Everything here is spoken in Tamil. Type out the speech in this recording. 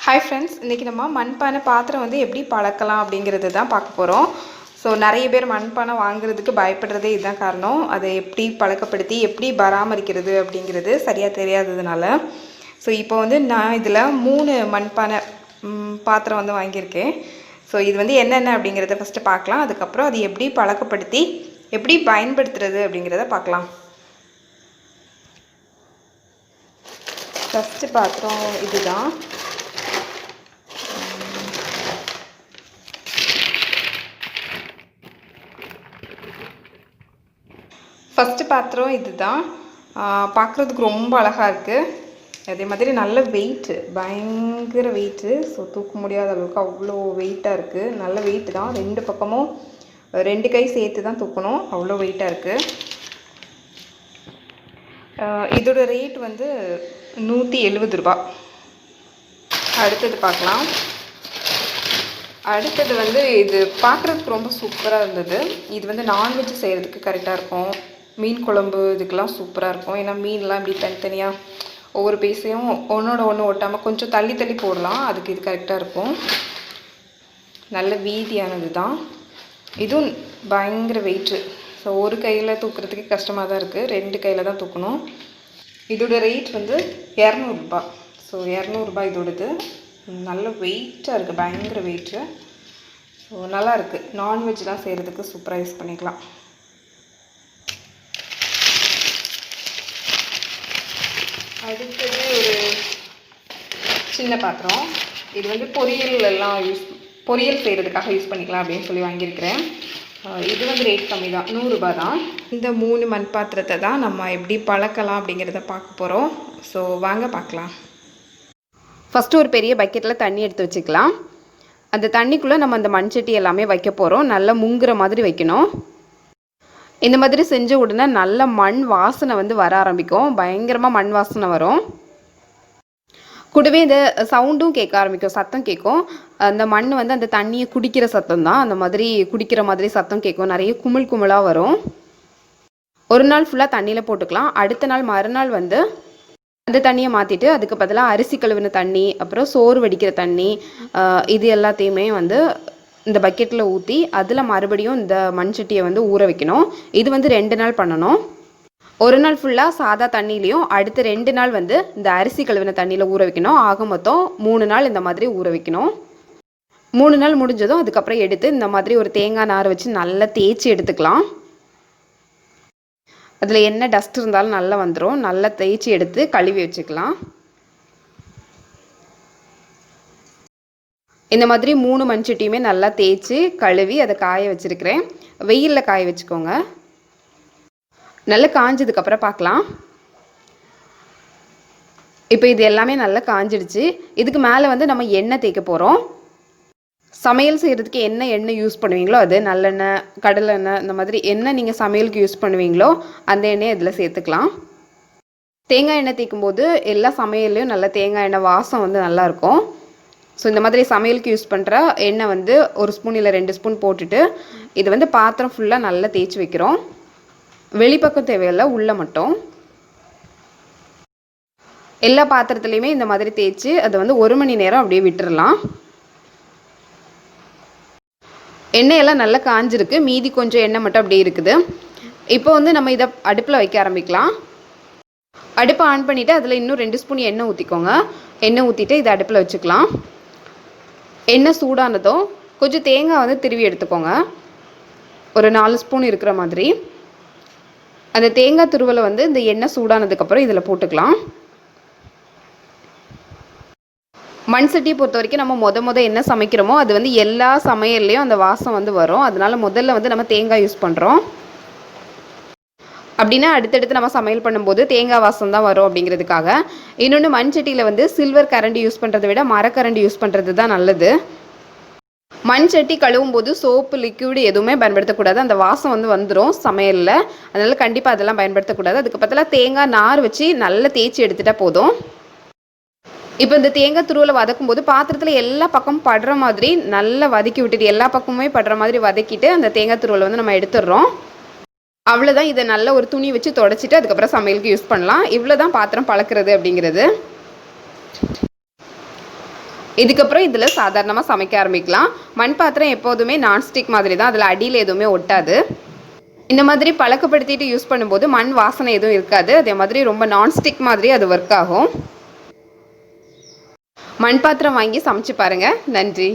ஹாய் ஃப்ரெண்ட்ஸ், இன்றைக்கி நம்ம மண்பானை பாத்திரம் வந்து எப்படி பழக்கலாம் அப்படிங்கிறது தான் பார்க்க போகிறோம். ஸோ நிறைய பேர் மண்பானை வாங்குறதுக்கு பயப்படுறதே இதுதான் காரணம். அதை எப்படி பழக்கப்படுத்தி எப்படி பராமரிக்கிறது அப்படிங்கிறது சரியாக தெரியாததுனால. ஸோ இப்போ வந்து நான் இதில் 3 மண்பானை பாத்திரம் வந்து வாங்கியிருக்கேன். ஸோ இது வந்து என்னென்ன அப்படிங்கிறத ஃபஸ்ட்டு பார்க்கலாம். அதுக்கப்புறம் அது எப்படி பழக்கப்படுத்தி எப்படி பயன்படுத்துறது அப்படிங்கிறத பார்க்கலாம். ஃபஸ்ட்டு பாத்திரம் இதுதான். ஃபஸ்ட்டு பாத்திரம் இது தான். பார்க்குறதுக்கு ரொம்ப அழகாக இருக்குது. அதே மாதிரி நல்ல வெயிட்டு, பயங்கர வெயிட்டு. ஸோ தூக்க முடியாத அளவுக்கு அவ்வளோ வெயிட்டாக இருக்குது. நல்ல வெயிட்டு தான். 2 பக்கமும் 2 கை சேர்த்து தான் தூக்கணும், அவ்வளோ வெயிட்டாக இருக்குது. இதோட ரேட் வந்து 170 ரூபா. அடுத்தது பார்க்கலாம். அடுத்தது வந்து இது பார்க்குறதுக்கு ரொம்ப சூப்பராக இருந்தது. இது வந்து நான்வெஜ் செய்கிறதுக்கு கரெக்டாக இருக்கும். மீன் குழம்பு இதுக்கெல்லாம் சூப்பராக இருக்கும். ஏன்னா மீன்லாம் இப்படி தனித்தனியாக ஒவ்வொரு பீஸையும் ஒன்றோட ஒன்று ஒட்டாமல் கொஞ்சம் தள்ளி தள்ளி போடலாம். அதுக்கு இது கரெக்டாக இருக்கும். நல்ல வீதியானது தான். இதுவும் பயங்கர வெயிட்டு. ஸோ ஒரு கையில் தூக்குறதுக்கு கஷ்டமாக தான் இருக்குது. 2 கையில் தான் தூக்கணும். இதோட ரேட் வந்து 200 ரூபா. ஸோ 200 ரூபா இதோடது. நல்ல வெயிட்டாக இருக்குது, பயங்கர வெயிட்டு. ஸோ நல்லா இருக்குது. நான்வெஜ்லாம் செய்கிறதுக்கு சூப்பராக யூஸ் பண்ணிக்கலாம். அடுத்தது ஒரு சின்ன பாத்திரம். இது வந்து பொரியல் செய்கிறதுக்காக யூஸ் பண்ணிக்கலாம் அப்படின்னு சொல்லி வாங்கியிருக்கிறேன். இது வந்து ரேட் கம்மி தான், 100 ரூபா தான். இந்த 3 மண் பாத்திரத்தை தான் நம்ம எப்படி பழக்கலாம் அப்படிங்கிறத பார்க்க போகிறோம். ஸோ வாங்க பார்க்கலாம். ஃபஸ்ட்டு ஒரு பெரிய பக்கெட்டில் தண்ணி எடுத்து வச்சுக்கலாம். அந்த தண்ணிக்குள்ளே நம்ம அந்த மண் சட்டி எல்லாமே வைக்க போகிறோம். நல்லா முங்குற மாதிரி வைக்கணும். இந்த மாதிரி செஞ்ச உடனே நல்ல மண் வாசனை வந்து வர ஆரம்பிக்கும். பயங்கரமாக மண் வாசனை வரும். கூடவே இந்த சவுண்டும் கேட்க ஆரம்பிக்கும், சத்தம் கேட்கும். அந்த மண் வந்து அந்த தண்ணியை குடிக்கிற சத்தம் தான். அந்த மாதிரி குடிக்கிற மாதிரி சத்தம் கேட்கும். நிறைய குமிழாக வரும். ஒரு நாள் ஃபுல்லாக தண்ணியில் போட்டுக்கலாம். அடுத்த நாள் மறுநாள் வந்து அந்த தண்ணியை மாற்றிட்டு அதுக்கு பதிலாக அரிசி கழுவின தண்ணி, அப்புறம் சோறு வடிக்கிற தண்ணி, இது எல்லாத்தையுமே வந்து இந்த பக்கெட்டில் ஊற்றி அதில் மறுபடியும் இந்த மண் சட்டியை வந்து ஊற வைக்கணும். இது வந்து 2 நாள் பண்ணணும். ஒரு நாள் ஃபுல்லாக சாதா தண்ணியிலையும் அடுத்த 2 நாள் வந்து இந்த அரிசி கழுவின தண்ணியில் ஊற வைக்கணும். ஆக மொத்தம் 3 நாள் இந்த மாதிரி ஊற வைக்கணும். 3 நாள் முடிஞ்சதும் அதுக்கப்புறம் எடுத்து இந்த மாதிரி ஒரு தேங்காய் நார் வச்சு நல்லா தேய்ச்சி எடுத்துக்கலாம். அதில் என்ன டஸ்ட் இருந்தாலும் நல்லா வந்துடும். நல்லா தேய்ச்சி எடுத்து கழுவி வச்சுக்கலாம். இந்த மாதிரி 3 மண் சட்டியுமே நல்லா தேய்ச்சி கழுவி அதை காய வச்சுருக்கிறேன். வெயிலில் காய வச்சுக்கோங்க. நல்லா காஞ்சதுக்கப்புறம் பார்க்கலாம். இப்போ இது எல்லாமே நல்லா காஞ்சிடுச்சு. இதுக்கு மேலே வந்து நம்ம எண்ணெய் தேய்க்க போகிறோம். சமையல் செய்கிறதுக்கு என்ன எண்ணெய் யூஸ் பண்ணுவீங்களோ அது, நல்லெண்ணெய், கடலெண்ணெய், இந்த மாதிரி என்ன நீங்கள் சமையலுக்கு யூஸ் பண்ணுவீங்களோ அந்த எண்ணெயை இதில் சேர்த்துக்கலாம். தேங்காய் எண்ணெய் தேய்க்கும் போது எல்லா சமையல்லையும் நல்லா தேங்காய் எண்ணெய் வாசம் வந்து நல்லாயிருக்கும். ஸோ இந்த மாதிரி சமையலுக்கு யூஸ் பண்ணுற எண்ணெய் வந்து 1 ஸ்பூன் இல்லை 2 ஸ்பூன் போட்டுட்டு இது வந்து பாத்திரம் ஃபுல்லாக நல்லா தேய்ச்சி வைக்கிறோம். வெளிப்பக்கம் தேவையில்லை, உள்ளே மட்டும். எல்லா பாத்திரத்துலையுமே இந்த மாதிரி தேய்ச்சி அதை வந்து 1 மணி நேரம் அப்படியே விட்டுடலாம். எண்ணெயெல்லாம் நல்லா காஞ்சிருக்கு. மீதி கொஞ்சம் எண்ணெய் மட்டும் அப்படியே இருக்குது. இப்போ வந்து நம்ம இதை அடுப்பில் வைக்க ஆரம்பிக்கலாம். அடுப்பை ஆன் பண்ணிவிட்டு அதில் இன்னும் 2 ஸ்பூன் எண்ணெய் ஊற்றிக்கோங்க. எண்ணெய் ஊற்றிட்டு இதை அடுப்பில் வச்சுக்கலாம். எண்ணெய் சூடானதும் கொஞ்சம் தேங்காய் வந்து திருவி எடுத்துக்கோங்க. ஒரு 4 ஸ்பூன் இருக்கிற மாதிரி. அந்த தேங்காய் துருவலை வந்து இந்த எண்ணெய் சூடானதுக்கப்புறம் இதில் போட்டுக்கலாம். மண் சட்டியை பொறுத்த வரைக்கும் நம்ம என்ன சமைக்கிறோமோ அது வந்து எல்லா சமையல்லையும் அந்த வாசம் வந்து வரும். அதனால முதல்ல வந்து நம்ம தேங்காய் யூஸ் பண்ணுறோம். அப்படின்னா அடுத்தடுத்து நம்ம சமையல் பண்ணும்போது தேங்காய் வாசம் தான் வரும் அப்படிங்கிறதுக்காக. இன்னொன்று, மண் சட்டியில் வந்து சில்வர் கரண்டி யூஸ் பண்ணுறதை விட மரக்கரண்டி யூஸ் பண்ணுறது தான் நல்லது. மண் சட்டி கழுவும் போது சோப்பு, லிக்விட் எதுவுமே பயன்படுத்தக்கூடாது. அந்த வாசம் வந்து வந்துடும் சமையலில். அதனால் கண்டிப்பாக அதெல்லாம் பயன்படுத்தக்கூடாது. அதுக்கு பதிலாக தேங்காய் நார் வச்சு நல்லா தேய்ச்சி எடுத்துகிட்டா போதும். இப்போ இந்த தேங்காய் துருவில் வதக்கும் போது பாத்திரத்தில் எல்லா பக்கமும் படுற மாதிரி நல்லா வதக்கி விட்டுட்டு எல்லா பக்கமுமே படுற மாதிரி வதக்கிட்டு அந்த தேங்காய் துருவில் வந்து நம்ம எடுத்துடுறோம். அவ்வளோதான். இதை நல்ல ஒரு துணி வச்சு தொடச்சிட்டு அதுக்கப்புறம் சமையலுக்கு யூஸ் பண்ணலாம். இவ்வளோ தான் பாத்திரம் பழக்கிறது அப்படிங்கிறது. இதுக்கப்புறம் இதில் சாதாரணமாக சமைக்க ஆரம்பிக்கலாம். மண் பாத்திரம் எப்போதுமே நான்ஸ்டிக் மாதிரி தான், அதில் அடியில் எதுவுமே ஒட்டாது. இந்த மாதிரி பழக்கப்படுத்திட்டு யூஸ் பண்ணும்போது மண் வாசனை எதுவும் இருக்காது. அதே மாதிரி ரொம்ப நான்ஸ்டிக் மாதிரி அது ஒர்க் ஆகும். மண் பாத்திரம் வாங்கி சமைச்சு பாருங்கள். நன்றி.